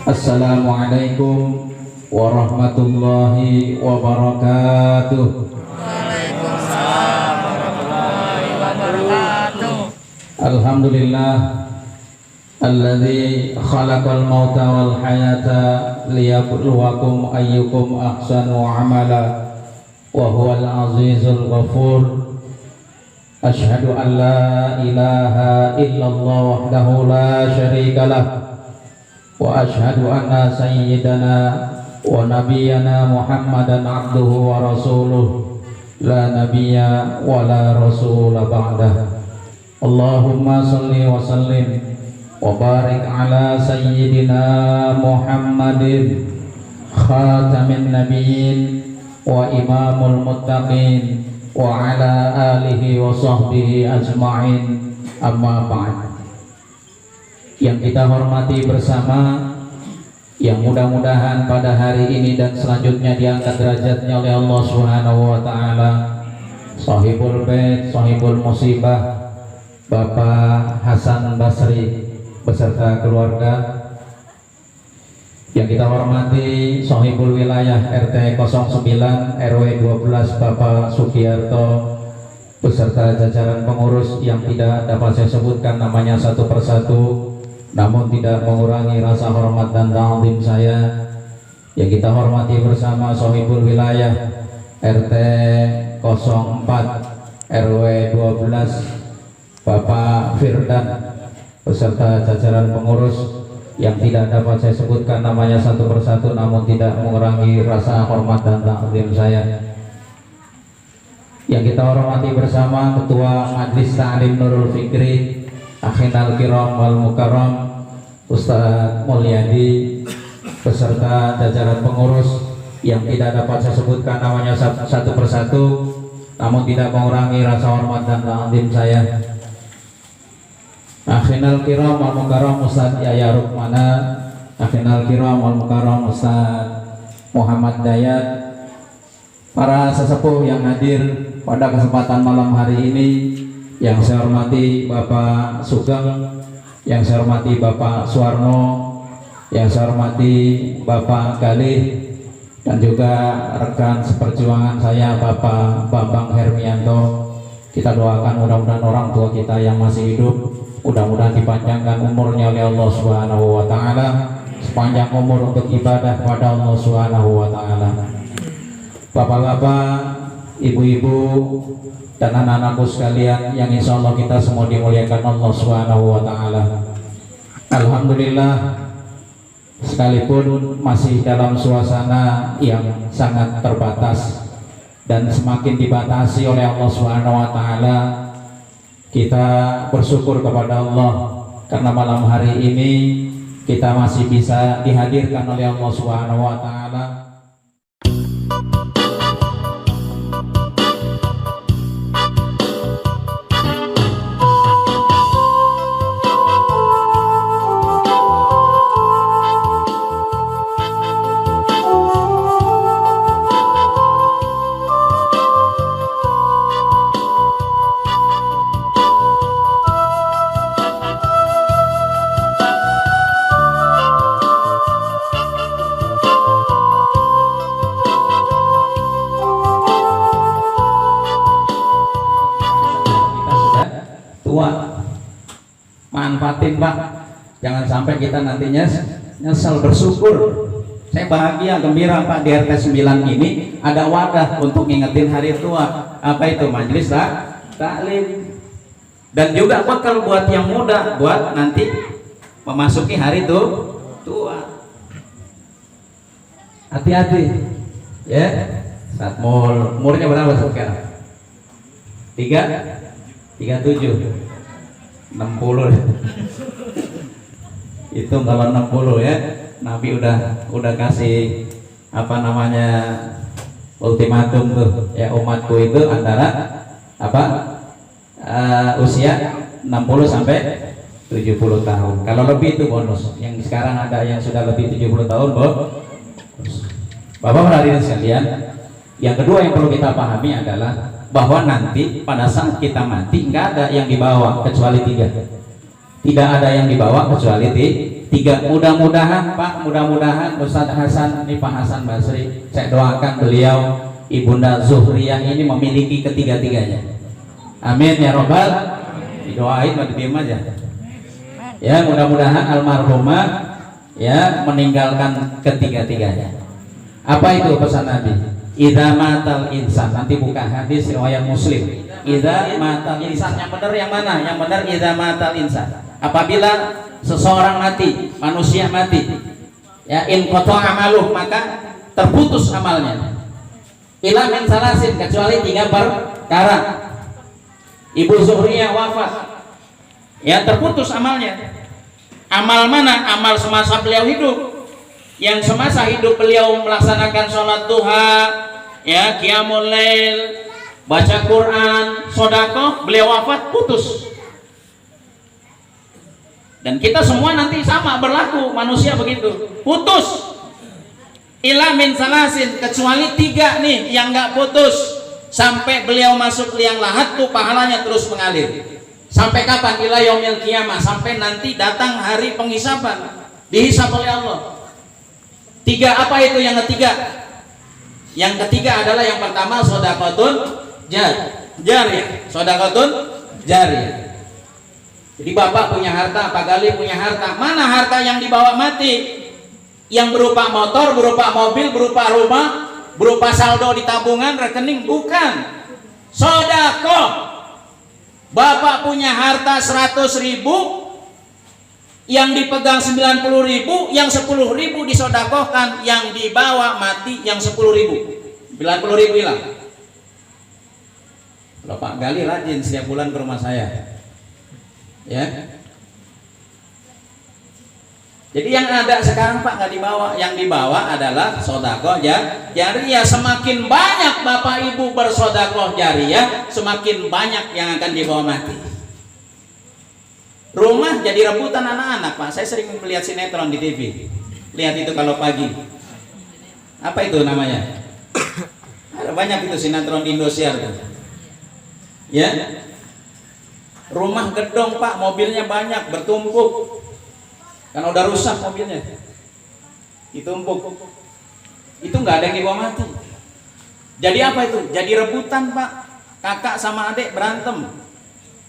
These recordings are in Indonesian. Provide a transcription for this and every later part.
Assalamualaikum warahmatullahi wabarakatuh. Waalaikumsalam warahmatullahi wabarakatuh. Alhamdulillah alladzi khalaqal mauta wal hayata liyabluwakum ayyukum ahsanu amala wa huwal azizul ghafur. Asyhadu an la ilaha illallah wahdahu la syarika lah wa asyhadu anna sayyidana wa nabiyyana Muhammadan abduhu wa rasuluh la nabiyya wa la rasula ba'dah. Allahumma salli wa sallim wa barik ala sayyidina Muhammadin khatamin nabiyyin wa imamul muttaqin wa ala alihi wa sahbihi ajma'in, amma ba'd. Yang kita hormati bersama, yang mudah-mudahan pada hari ini dan selanjutnya diangkat derajatnya oleh Allah Subhanahu wa taala, sahibul bait, sahibul musibah, Bapak Hasan Basri beserta keluarga. Yang kita hormati sahibul wilayah RT 09 RW 12 Bapak Sugiyarto beserta jajaran pengurus yang tidak dapat saya sebutkan namanya satu persatu, namun tidak mengurangi rasa hormat dan ta'zim saya. Yang kita hormati bersama sahibul wilayah RT 04 RW 12 Bapak Firdan beserta jajaran pengurus yang tidak dapat saya sebutkan namanya satu persatu, namun tidak mengurangi rasa hormat dan ta'zim saya. Yang kita hormati bersama Ketua Majelis Ta'lim Nurul Fikri Akhinal Kiram wal Mukarram Ustaz Mulyadi beserta jajaran pengurus yang tidak dapat saya sebutkan namanya satu persatu, namun tidak mengurangi rasa hormat dan ta'zim saya. Akhinal Kiram wal Mukarram Ustaz Yaya Rukmana, Akhinal Kiram wal Mukarram Ustaz Muhammad Dayat, para sesepuh yang hadir pada kesempatan malam hari ini, yang saya hormati Bapak Sugeng, yang saya hormati Bapak Suwarno, yang saya hormati Bapak Galih, dan juga rekan seperjuangan saya Bapak Bambang Hermianto. Kita doakan mudah-mudahan orang tua kita yang masih hidup mudah-mudahan dipanjangkan umurnya oleh Allah Subhanahu wa taala, sepanjang umur untuk ibadah pada Allah Subhanahu wa taala. Bapak-bapak, ibu-ibu, dan anak-anakku sekalian yang insya Allah kita semua dimuliakan Allah Subhanahu wa taala. Alhamdulillah, sekalipun masih dalam suasana yang sangat terbatas dan semakin dibatasi oleh Allah Subhanahu wa taala, kita bersyukur kepada Allah karena malam hari ini kita masih bisa dihadirkan oleh Allah Subhanahu wa taala. Manfaatin Pak, jangan sampai kita nantinya nyesal. Bersyukur, saya bahagia gembira Pak, di RT 9 ini ada wadah untuk ngingetin hari tua. Apa itu? Majelis taklim, dan juga bekal buat yang muda buat nanti memasuki hari tua. Hati-hati ya. Saat umurnya berapa sekarang? 37 60 itu kalau 60 ya, Nabi udah kasih apa namanya ultimatum tuh ya, umatku itu antara apa usia 60 sampai 70 tahun. Kalau lebih itu bonus. Yang sekarang ada yang sudah lebih 70 tahun Bapak hadirin sekalian, yang kedua yang perlu kita pahami adalah bahwa nanti pada saat kita mati nggak ada yang dibawa kecuali tiga. Tidak ada yang dibawa kecuali 3. Mudah-mudahan Pak, mudah-mudahan Ustadz Hasan, ini Pak Hasan Basri, saya doakan beliau Ibunda Zuhriyah ini memiliki ketiga-tiganya. Amin ya robbal. Didoain, mau diam aja. Ya, mudah-mudahan almarhumah ya meninggalkan ketiga-tiganya. Apa itu pesan Nabi? Idza matal insan, nanti buka hadis riwayat Muslim. Idza matal insan, yang benar yang mana? Yang benar idza matal insan. Apabila seseorang mati, manusia mati, ya in qata'a amaluh, maka terputus amalnya. Ila min salasin, kecuali 3 perkara. Ibu Zuhriyah wafat, ya terputus amalnya. Amal mana? Amal semasa beliau hidup. Yang semasa hidup beliau melaksanakan sholat duha, ya qiyamul lail, baca Quran, sedekah, beliau wafat, putus. Dan kita semua nanti sama berlaku, manusia begitu, putus. Ila min salasin, kecuali 3 nih yang nggak putus. Sampai beliau masuk liang lahat tuh pahalanya terus mengalir. Sampai kapan? Ila yaumil qiyamah, sampai nanti datang hari penghisaban, dihisab oleh Allah. 3 apa itu yang ketiga? Yang ketiga adalah yang pertama sedekahun jariyah. Sedekahun jariyah. Jadi bapak punya harta, Pak Gali punya harta. Mana harta yang dibawa mati? Yang berupa motor, berupa mobil, berupa rumah, berupa saldo di tabungan, rekening? Bukan. Sedekah. Bapak punya harta 100.000, yang dipegang 90.000, yang 10.000 disedekahkan, yang dibawa mati yang 10.000, 90.000 hilang. Kalau Pak Gali rajin setiap bulan ke rumah saya, ya. Jadi yang ada sekarang Pak nggak dibawa, yang dibawa adalah sedekah jariyah. Semakin banyak Bapak Ibu bersedekah jariyah, semakin banyak yang akan dibawa mati. Rumah jadi rebutan anak-anak Pak. Saya sering melihat sinetron di TV. Lihat itu kalau pagi. Apa itu namanya? Ada banyak itu sinetron di Indosiar tuh. Ya. Rumah gedong Pak, mobilnya banyak, bertumpuk. Karena udah rusak mobilnya, ditumpuk. Itu nggak ada yang dibawa mati. Jadi apa itu? Jadi rebutan Pak. Kakak sama adik berantem,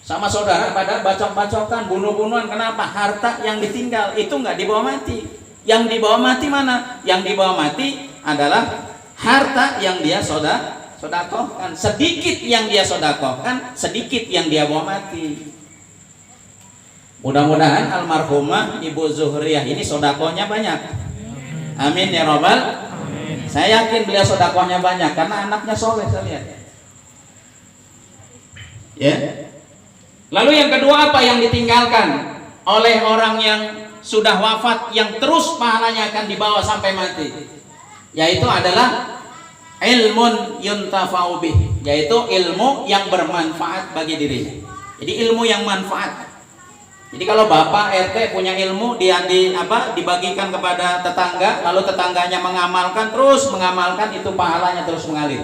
sama saudara pada bacok-bacokan, bunuh-bunuhan. Kenapa? Harta yang ditinggal itu nggak dibawa mati. Yang dibawa mati mana? Yang dibawa mati adalah harta yang dia sedekahkan. Sedikit yang dia sedekahkan, sedikit yang dia bawa mati. Mudah-mudahan almarhumah Ibu Zuhriyah ini sedekahnya banyak. Amin ya robbal. Saya yakin beliau sedekahnya banyak karena anaknya soleh, saya lihat. Ya. Lalu yang kedua apa yang ditinggalkan oleh orang yang sudah wafat, yang terus pahalanya akan dibawa sampai mati? Yaitu adalah ilmun yuntafa'u bih, yaitu ilmu yang bermanfaat bagi dirinya. Jadi ilmu yang manfaat. Jadi kalau Bapak RT punya ilmu, dibagikan kepada tetangga, lalu tetangganya mengamalkan, terus mengamalkan, itu pahalanya terus mengalir.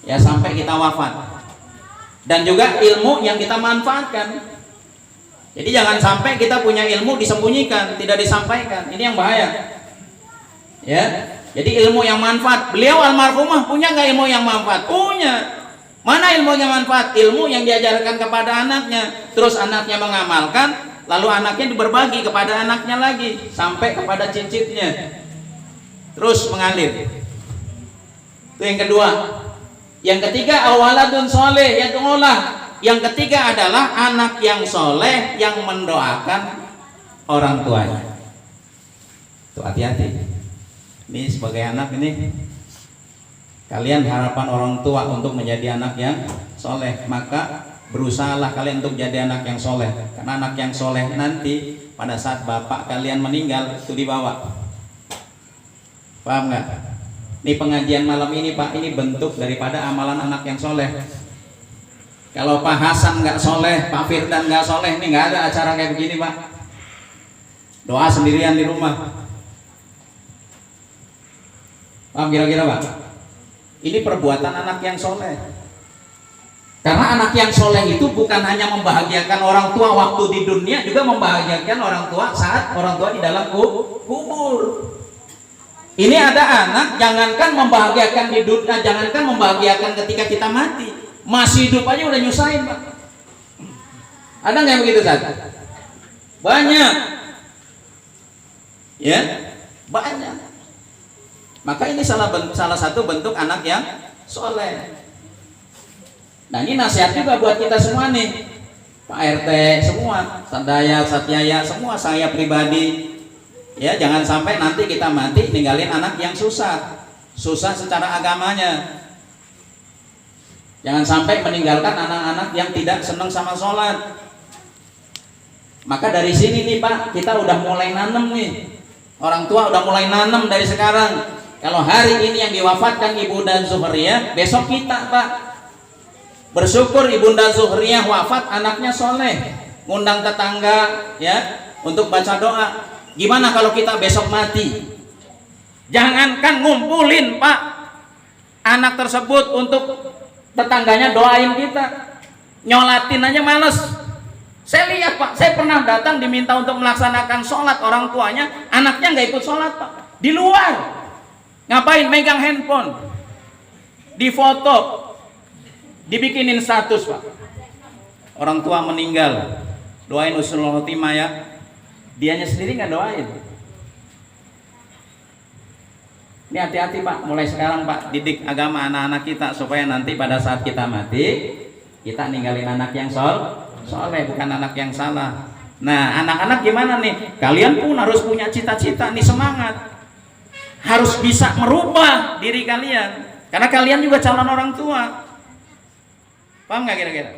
Ya sampai kita wafat. Dan juga ilmu yang kita manfaatkan. Jadi jangan sampai kita punya ilmu disembunyikan, tidak disampaikan. Ini yang bahaya. Ya. Jadi ilmu yang manfaat. Beliau almarhumah punya nggak ilmu yang manfaat? Punya. Mana ilmunya manfaat? Ilmu yang diajarkan kepada anaknya, terus anaknya mengamalkan, lalu anaknya berbagi kepada anaknya lagi, sampai kepada cicitnya, terus mengalir. Itu yang kedua. Yang ketiga, awaladun soleh yad'ulah. Yang ketiga adalah anak yang soleh yang mendoakan orang tuanya. Tuh hati-hati. Ini sebagai anak ini, kalian harapan orang tua untuk menjadi anak yang soleh, maka berusahalah kalian untuk jadi anak yang soleh. Karena anak yang soleh nanti pada saat bapak kalian meninggal itu dibawa. Paham nggak? Ini pengajian malam ini Pak, ini bentuk daripada amalan anak yang soleh. Kalau Pak Hasan nggak soleh, Pak Firdan nggak soleh, ini nggak ada acara kayak begini Pak. Doa sendirian di rumah. Paham kira-kira Pak? Ini perbuatan anak yang soleh. Karena anak yang soleh itu bukan hanya membahagiakan orang tua waktu di dunia, juga membahagiakan orang tua saat orang tua di dalam kubur. Ini ada anak, jangankan membahagiakan di dunia, jangankan membahagiakan ketika kita mati, masih hidup aja udah nyusahin, Pak. Ada nggak yang begitu, Ustaz? Banyak, ya, banyak. Maka ini salah satu bentuk anak yang soleh. Nah ini nasihat juga buat kita semua nih, Pak RT semua, Sadaya, Satyaya semua, saya pribadi, ya jangan sampai nanti kita mati ninggalin anak yang susah secara agamanya. Jangan sampai meninggalkan anak-anak yang tidak senang sama sholat. Maka dari sini nih Pak, kita udah mulai nanem nih, orang tua udah mulai nanem dari sekarang. Kalau hari ini yang diwafatkan Ibunda Zuhriyah, besok kita Pak bersyukur Ibunda Zuhriyah wafat, anaknya soleh, ngundang tetangga ya untuk baca doa. Gimana kalau kita besok mati? Jangankan ngumpulin Pak anak tersebut untuk tetangganya doain kita, nyolatin aja males. Saya lihat Pak, saya pernah datang diminta untuk melaksanakan sholat orang tuanya, anaknya nggak ikut sholat Pak, di luar ngapain megang handphone, difoto, dibikinin status Pak. Orang tua meninggal, doain husnul khotimah ya. Dianya sendiri nggak doain. Ini hati-hati Pak, mulai sekarang Pak, didik agama anak-anak kita supaya nanti pada saat kita mati, kita ninggalin anak yang soleh, bukan anak yang salah. Nah anak-anak gimana nih? Kalian pun harus punya cita-cita nih, semangat. Harus bisa merubah diri kalian, karena kalian juga calon orang tua. Paham nggak kira-kira?